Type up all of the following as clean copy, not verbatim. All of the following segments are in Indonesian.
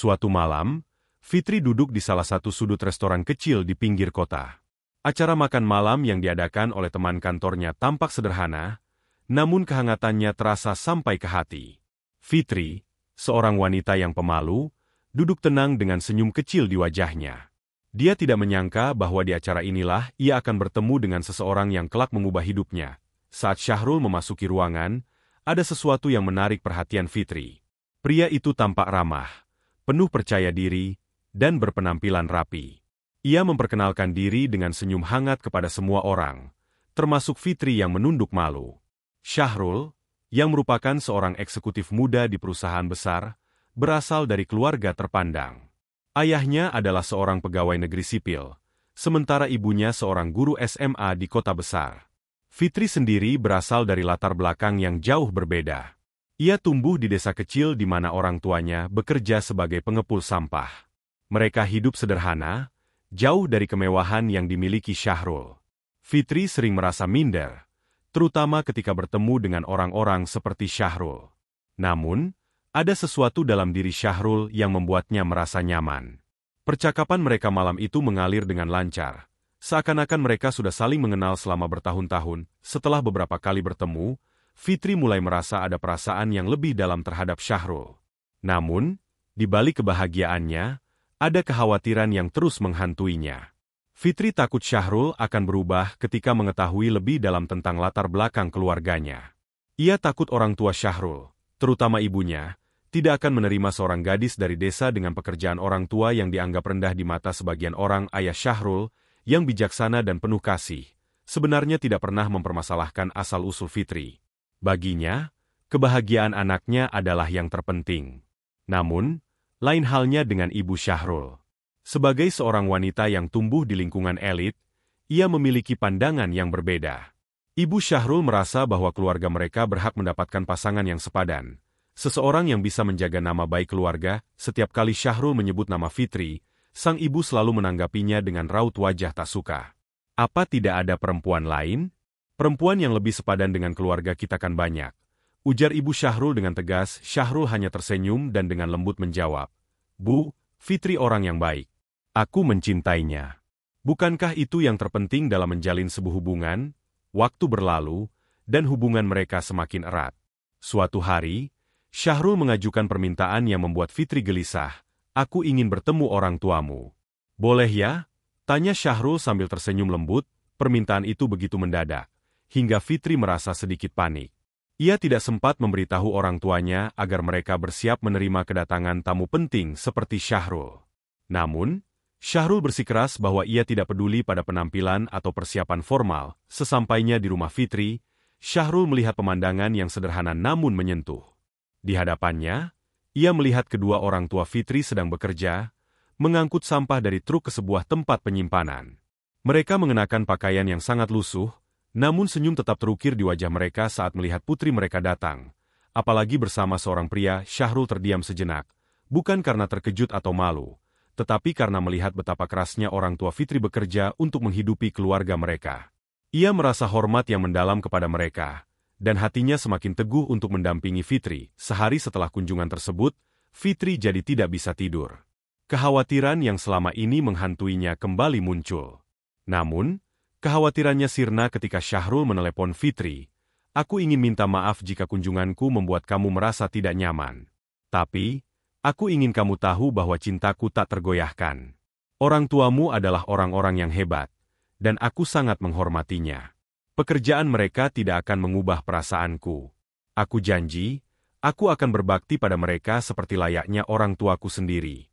Suatu malam, Fitri duduk di salah satu sudut restoran kecil di pinggir kota. Acara makan malam yang diadakan oleh teman kantornya tampak sederhana, namun kehangatannya terasa sampai ke hati. Fitri, seorang wanita yang pemalu, duduk tenang dengan senyum kecil di wajahnya. Dia tidak menyangka bahwa di acara inilah ia akan bertemu dengan seseorang yang kelak mengubah hidupnya. Saat Syahrul memasuki ruangan, ada sesuatu yang menarik perhatian Fitri. Pria itu tampak ramah, penuh percaya diri, dan berpenampilan rapi. Ia memperkenalkan diri dengan senyum hangat kepada semua orang, termasuk Fitri yang menunduk malu. Syahrul, yang merupakan seorang eksekutif muda di perusahaan besar, berasal dari keluarga terpandang. Ayahnya adalah seorang pegawai negeri sipil, sementara ibunya seorang guru SMA di kota besar. Fitri sendiri berasal dari latar belakang yang jauh berbeda. Ia tumbuh di desa kecil di mana orang tuanya bekerja sebagai pengepul sampah. Mereka hidup sederhana, jauh dari kemewahan yang dimiliki Syahrul. Fitri sering merasa minder, terutama ketika bertemu dengan orang-orang seperti Syahrul. Namun, ada sesuatu dalam diri Syahrul yang membuatnya merasa nyaman. Percakapan mereka malam itu mengalir dengan lancar, seakan-akan mereka sudah saling mengenal selama bertahun-tahun. Setelah beberapa kali bertemu, Fitri mulai merasa ada perasaan yang lebih dalam terhadap Syahrul. Namun, di balik kebahagiaannya, ada kekhawatiran yang terus menghantuinya. Fitri takut Syahrul akan berubah ketika mengetahui lebih dalam tentang latar belakang keluarganya. Ia takut orang tua Syahrul, terutama ibunya, tidak akan menerima seorang gadis dari desa dengan pekerjaan orang tua yang dianggap rendah di mata sebagian orang. Ayah Syahrul, yang bijaksana dan penuh kasih, sebenarnya tidak pernah mempermasalahkan asal-usul Fitri. Baginya, kebahagiaan anaknya adalah yang terpenting. Namun, lain halnya dengan ibu Syahrul. Sebagai seorang wanita yang tumbuh di lingkungan elit, ia memiliki pandangan yang berbeda. Ibu Syahrul merasa bahwa keluarga mereka berhak mendapatkan pasangan yang sepadan. Seseorang yang bisa menjaga nama baik keluarga. Setiap kali Syahrul menyebut nama Fitri, sang ibu selalu menanggapinya dengan raut wajah tak suka. Apa tidak ada perempuan lain? Perempuan yang lebih sepadan dengan keluarga kita kan banyak, ujar ibu Syahrul dengan tegas. Syahrul hanya tersenyum dan dengan lembut menjawab, "Bu, Fitri orang yang baik. Aku mencintainya." Bukankah itu yang terpenting dalam menjalin sebuah hubungan? Waktu berlalu, dan hubungan mereka semakin erat. Suatu hari, Syahrul mengajukan permintaan yang membuat Fitri gelisah. "Aku ingin bertemu orang tuamu." "Boleh ya?" tanya Syahrul sambil tersenyum lembut. Permintaan itu begitu mendadak, hingga Fitri merasa sedikit panik. Ia tidak sempat memberitahu orang tuanya agar mereka bersiap menerima kedatangan tamu penting seperti Syahrul. Namun, Syahrul bersikeras bahwa ia tidak peduli pada penampilan atau persiapan formal. Sesampainya di rumah Fitri, Syahrul melihat pemandangan yang sederhana namun menyentuh. Di hadapannya, ia melihat kedua orang tua Fitri sedang bekerja, mengangkut sampah dari truk ke sebuah tempat penyimpanan. Mereka mengenakan pakaian yang sangat lusuh, namun senyum tetap terukir di wajah mereka saat melihat putri mereka datang. Apalagi bersama seorang pria. Syahrul terdiam sejenak, bukan karena terkejut atau malu, tetapi karena melihat betapa kerasnya orang tua Fitri bekerja untuk menghidupi keluarga mereka. Ia merasa hormat yang mendalam kepada mereka, dan hatinya semakin teguh untuk mendampingi Fitri. Sehari setelah kunjungan tersebut, Fitri jadi tidak bisa tidur. Kekhawatiran yang selama ini menghantuinya kembali muncul. Namun, kekhawatirannya sirna ketika Syahrul menelepon Fitri. "Aku ingin minta maaf jika kunjunganku membuat kamu merasa tidak nyaman. Tapi, aku ingin kamu tahu bahwa cintaku tak tergoyahkan. Orang tuamu adalah orang-orang yang hebat, dan aku sangat menghormatinya. Pekerjaan mereka tidak akan mengubah perasaanku. Aku janji, aku akan berbakti pada mereka seperti layaknya orang tuaku sendiri."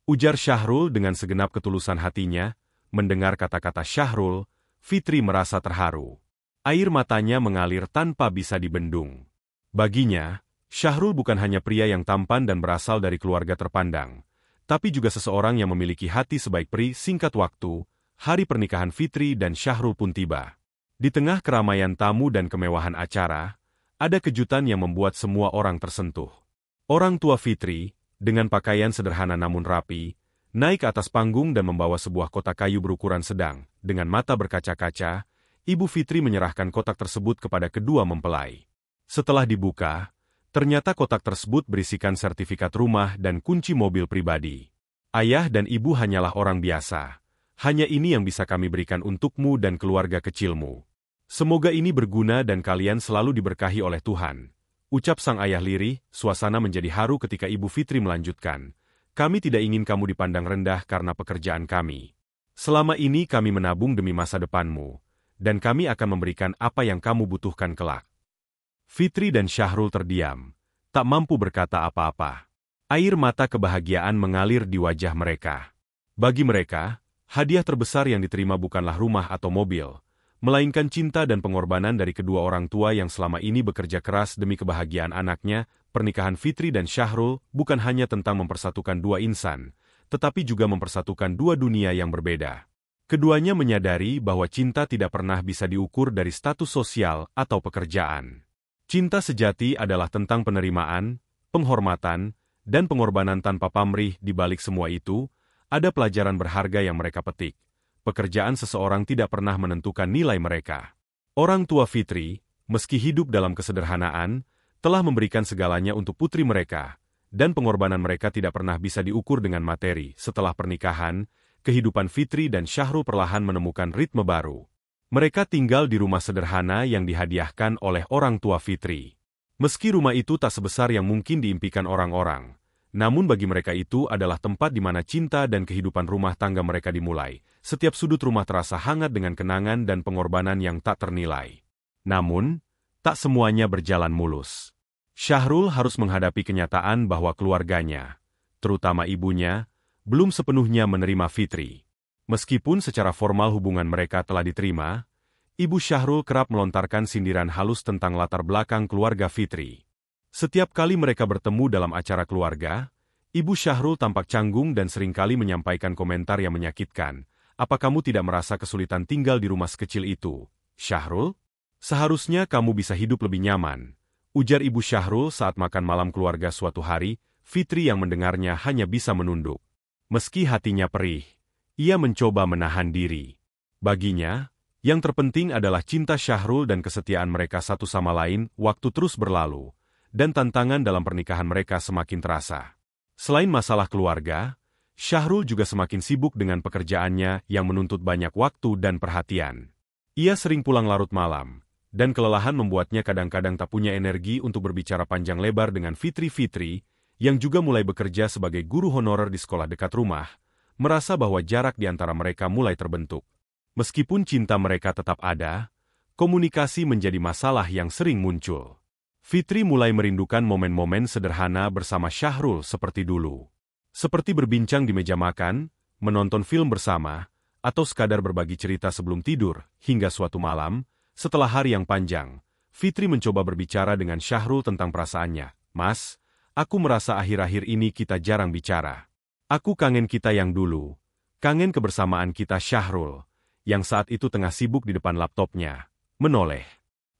Ujar Syahrul dengan segenap ketulusan hatinya. Mendengar kata-kata Syahrul, Fitri merasa terharu. Air matanya mengalir tanpa bisa dibendung. Baginya, Syahrul bukan hanya pria yang tampan dan berasal dari keluarga terpandang, tapi juga seseorang yang memiliki hati sebaik peri. Singkat waktu, hari pernikahan Fitri dan Syahrul pun tiba. Di tengah keramaian tamu dan kemewahan acara, ada kejutan yang membuat semua orang tersentuh. Orang tua Fitri, dengan pakaian sederhana namun rapi, naik ke atas panggung dan membawa sebuah kotak kayu berukuran sedang. Dengan mata berkaca-kaca, Ibu Fitri menyerahkan kotak tersebut kepada kedua mempelai. Setelah dibuka, Ternyata kotak tersebut berisikan sertifikat rumah dan kunci mobil pribadi. Ayah dan ibu hanyalah orang biasa. Hanya ini yang bisa kami berikan untukmu dan keluarga kecilmu. Semoga ini berguna dan kalian selalu diberkahi oleh Tuhan. Ucap sang ayah lirih, suasana menjadi haru ketika Ibu Fitri melanjutkan. Kami tidak ingin kamu dipandang rendah karena pekerjaan kami. Selama ini kami menabung demi masa depanmu, dan kami akan memberikan apa yang kamu butuhkan kelak. Fitri dan Syahrul terdiam, tak mampu berkata apa-apa. Air mata kebahagiaan mengalir di wajah mereka. Bagi mereka, hadiah terbesar yang diterima bukanlah rumah atau mobil, melainkan cinta dan pengorbanan dari kedua orang tua yang selama ini bekerja keras demi kebahagiaan anaknya. Pernikahan Fitri dan Syahrul bukan hanya tentang mempersatukan dua insan, tetapi juga mempersatukan dua dunia yang berbeda. Keduanya menyadari bahwa cinta tidak pernah bisa diukur dari status sosial atau pekerjaan. Cinta sejati adalah tentang penerimaan, penghormatan, dan pengorbanan tanpa pamrih. Di balik semua itu, ada pelajaran berharga yang mereka petik. Pekerjaan seseorang tidak pernah menentukan nilai mereka. Orang tua Fitri, meski hidup dalam kesederhanaan, telah memberikan segalanya untuk putri mereka, dan pengorbanan mereka tidak pernah bisa diukur dengan materi. Setelah pernikahan, kehidupan Fitri dan Syahrul perlahan menemukan ritme baru. Mereka tinggal di rumah sederhana yang dihadiahkan oleh orang tua Fitri. Meski rumah itu tak sebesar yang mungkin diimpikan orang-orang, namun bagi mereka itu adalah tempat di mana cinta dan kehidupan rumah tangga mereka dimulai. Setiap sudut rumah terasa hangat dengan kenangan dan pengorbanan yang tak ternilai. Namun, tak semuanya berjalan mulus. Syahrul harus menghadapi kenyataan bahwa keluarganya, terutama ibunya, belum sepenuhnya menerima Fitri. Meskipun secara formal hubungan mereka telah diterima, Ibu Syahrul kerap melontarkan sindiran halus tentang latar belakang keluarga Fitri. Setiap kali mereka bertemu dalam acara keluarga, Ibu Syahrul tampak canggung dan seringkali menyampaikan komentar yang menyakitkan. Apa kamu tidak merasa kesulitan tinggal di rumah sekecil itu, Syahrul? Seharusnya kamu bisa hidup lebih nyaman, ujar Ibu Syahrul saat makan malam keluarga suatu hari. Fitri yang mendengarnya hanya bisa menunduk. Meski hatinya perih, ia mencoba menahan diri. Baginya, yang terpenting adalah cinta Syahrul dan kesetiaan mereka satu sama lain. Waktu terus berlalu, dan tantangan dalam pernikahan mereka semakin terasa. Selain masalah keluarga, Syahrul juga semakin sibuk dengan pekerjaannya yang menuntut banyak waktu dan perhatian. Ia sering pulang larut malam, dan kelelahan membuatnya kadang-kadang tak punya energi untuk berbicara panjang lebar dengan Fitri, yang juga mulai bekerja sebagai guru honorer di sekolah dekat rumah, merasa bahwa jarak di antara mereka mulai terbentuk. Meskipun cinta mereka tetap ada, komunikasi menjadi masalah yang sering muncul. Fitri mulai merindukan momen-momen sederhana bersama Syahrul seperti dulu. Seperti berbincang di meja makan, menonton film bersama, atau sekadar berbagi cerita sebelum tidur. Hingga suatu malam, setelah hari yang panjang, Fitri mencoba berbicara dengan Syahrul tentang perasaannya. Mas, aku merasa akhir-akhir ini kita jarang bicara. Aku kangen kita yang dulu. Kangen kebersamaan kita. Syahrul, yang saat itu tengah sibuk di depan laptopnya, menoleh.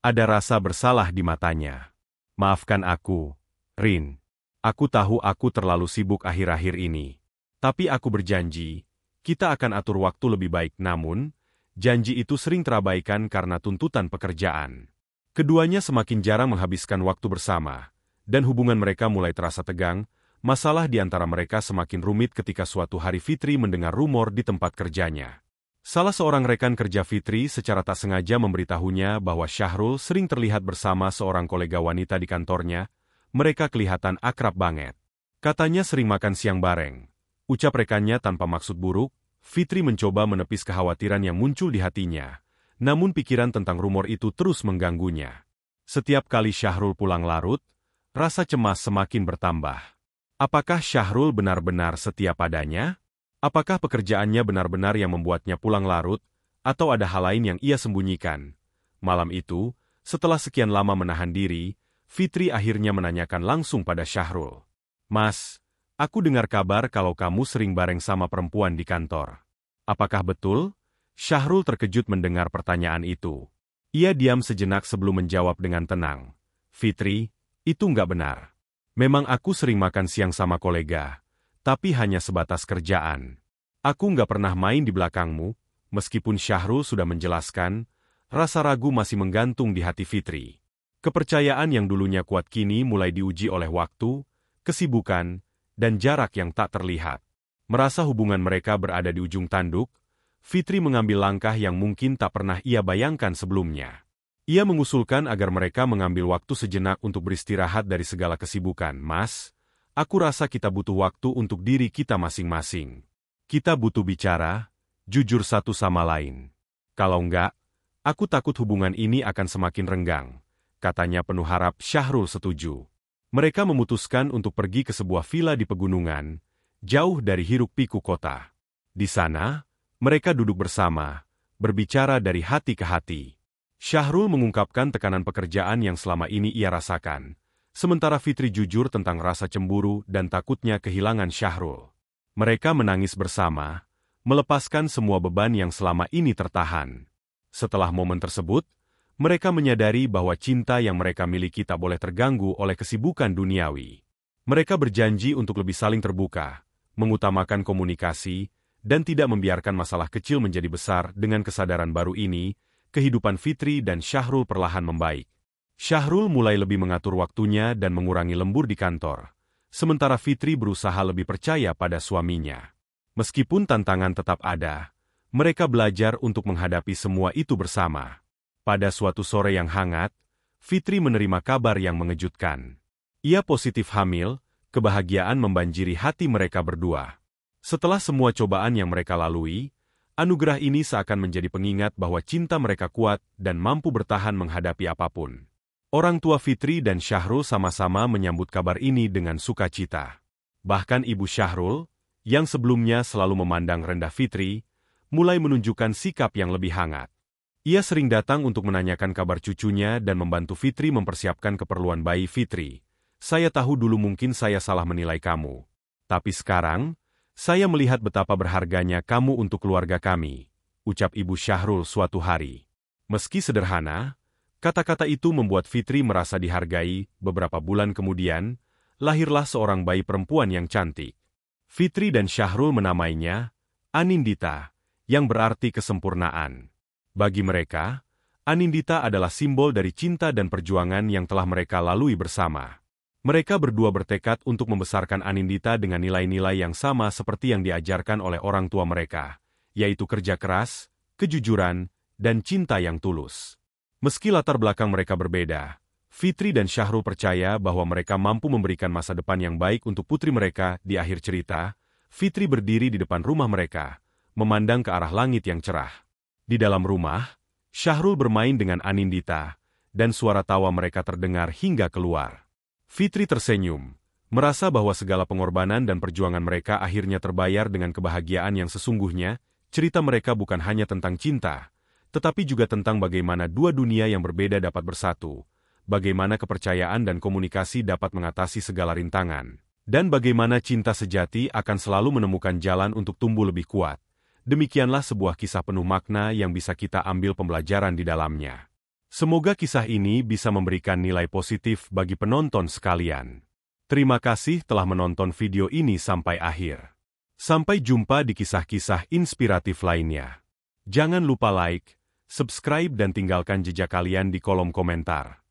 Ada rasa bersalah di matanya. Maafkan aku, Rin. Aku tahu aku terlalu sibuk akhir-akhir ini. Tapi aku berjanji, kita akan atur waktu lebih baik. Namun, janji itu sering terabaikan karena tuntutan pekerjaan. Keduanya semakin jarang menghabiskan waktu bersama, dan hubungan mereka mulai terasa tegang. Masalah di antara mereka semakin rumit ketika suatu hari Fitri mendengar rumor di tempat kerjanya. Salah seorang rekan kerja Fitri secara tak sengaja memberitahunya bahwa Syahrul sering terlihat bersama seorang kolega wanita di kantornya. Mereka kelihatan akrab banget. Katanya sering makan siang bareng. Ucap rekannya tanpa maksud buruk. Fitri mencoba menepis kekhawatiran yang muncul di hatinya. Namun pikiran tentang rumor itu terus mengganggunya. Setiap kali Syahrul pulang larut, rasa cemas semakin bertambah. Apakah Syahrul benar-benar setia padanya? Apakah pekerjaannya benar-benar yang membuatnya pulang larut, atau ada hal lain yang ia sembunyikan? Malam itu, setelah sekian lama menahan diri, Fitri akhirnya menanyakan langsung pada Syahrul. Mas, aku dengar kabar kalau kamu sering bareng sama perempuan di kantor. Apakah betul? Syahrul terkejut mendengar pertanyaan itu. Ia diam sejenak sebelum menjawab dengan tenang. Fitri, itu nggak benar. Memang aku sering makan siang sama kolega, tapi hanya sebatas kerjaan. Aku nggak pernah main di belakangmu. Meskipun Syahrul sudah menjelaskan, rasa ragu masih menggantung di hati Fitri. Kepercayaan yang dulunya kuat kini mulai diuji oleh waktu, kesibukan, dan jarak yang tak terlihat. Merasa hubungan mereka berada di ujung tanduk, Fitri mengambil langkah yang mungkin tak pernah ia bayangkan sebelumnya. Ia mengusulkan agar mereka mengambil waktu sejenak untuk beristirahat dari segala kesibukan. Mas, aku rasa kita butuh waktu untuk diri kita masing-masing. Kita butuh bicara, jujur satu sama lain. Kalau enggak, aku takut hubungan ini akan semakin renggang, katanya penuh harap. Syahrul setuju. Mereka memutuskan untuk pergi ke sebuah villa di pegunungan, jauh dari hiruk-pikuk kota. Di sana, mereka duduk bersama, berbicara dari hati ke hati. Syahrul mengungkapkan tekanan pekerjaan yang selama ini ia rasakan, sementara Fitri jujur tentang rasa cemburu dan takutnya kehilangan Syahrul. Mereka menangis bersama, melepaskan semua beban yang selama ini tertahan. Setelah momen tersebut, mereka menyadari bahwa cinta yang mereka miliki tak boleh terganggu oleh kesibukan duniawi. Mereka berjanji untuk lebih saling terbuka, mengutamakan komunikasi, dan tidak membiarkan masalah kecil menjadi besar. Dengan kesadaran baru ini, kehidupan Fitri dan Syahrul perlahan membaik. Syahrul mulai lebih mengatur waktunya dan mengurangi lembur di kantor, sementara Fitri berusaha lebih percaya pada suaminya. Meskipun tantangan tetap ada, mereka belajar untuk menghadapi semua itu bersama. Pada suatu sore yang hangat, Fitri menerima kabar yang mengejutkan. Ia positif hamil, kebahagiaan membanjiri hati mereka berdua. Setelah semua cobaan yang mereka lalui, anugerah ini seakan menjadi pengingat bahwa cinta mereka kuat dan mampu bertahan menghadapi apapun. Orang tua Fitri dan Syahrul sama-sama menyambut kabar ini dengan sukacita. Bahkan ibu Syahrul, yang sebelumnya selalu memandang rendah Fitri, mulai menunjukkan sikap yang lebih hangat. Ia sering datang untuk menanyakan kabar cucunya dan membantu Fitri mempersiapkan keperluan bayi Fitri. Saya tahu dulu mungkin saya salah menilai kamu. Tapi sekarang, saya melihat betapa berharganya kamu untuk keluarga kami, ucap ibu Syahrul suatu hari. Meski sederhana, kata-kata itu membuat Fitri merasa dihargai. Beberapa bulan kemudian, lahirlah seorang bayi perempuan yang cantik. Fitri dan Syahrul menamainya Anindita, yang berarti kesempurnaan. Bagi mereka, Anindita adalah simbol dari cinta dan perjuangan yang telah mereka lalui bersama. Mereka berdua bertekad untuk membesarkan Anindita dengan nilai-nilai yang sama seperti yang diajarkan oleh orang tua mereka, yaitu kerja keras, kejujuran, dan cinta yang tulus. Meski latar belakang mereka berbeda, Fitri dan Syahrul percaya bahwa mereka mampu memberikan masa depan yang baik untuk putri mereka. Di akhir cerita, Fitri berdiri di depan rumah mereka, memandang ke arah langit yang cerah. Di dalam rumah, Syahrul bermain dengan Anindita, dan suara tawa mereka terdengar hingga keluar. Fitri tersenyum, merasa bahwa segala pengorbanan dan perjuangan mereka akhirnya terbayar dengan kebahagiaan yang sesungguhnya. Cerita mereka bukan hanya tentang cinta, tetapi juga tentang bagaimana dua dunia yang berbeda dapat bersatu, bagaimana kepercayaan dan komunikasi dapat mengatasi segala rintangan, dan bagaimana cinta sejati akan selalu menemukan jalan untuk tumbuh lebih kuat. Demikianlah sebuah kisah penuh makna yang bisa kita ambil pembelajaran di dalamnya. Semoga kisah ini bisa memberikan nilai positif bagi penonton sekalian. Terima kasih telah menonton video ini sampai akhir. Sampai jumpa di kisah-kisah inspiratif lainnya. Jangan lupa like, subscribe dan tinggalkan jejak kalian di kolom komentar.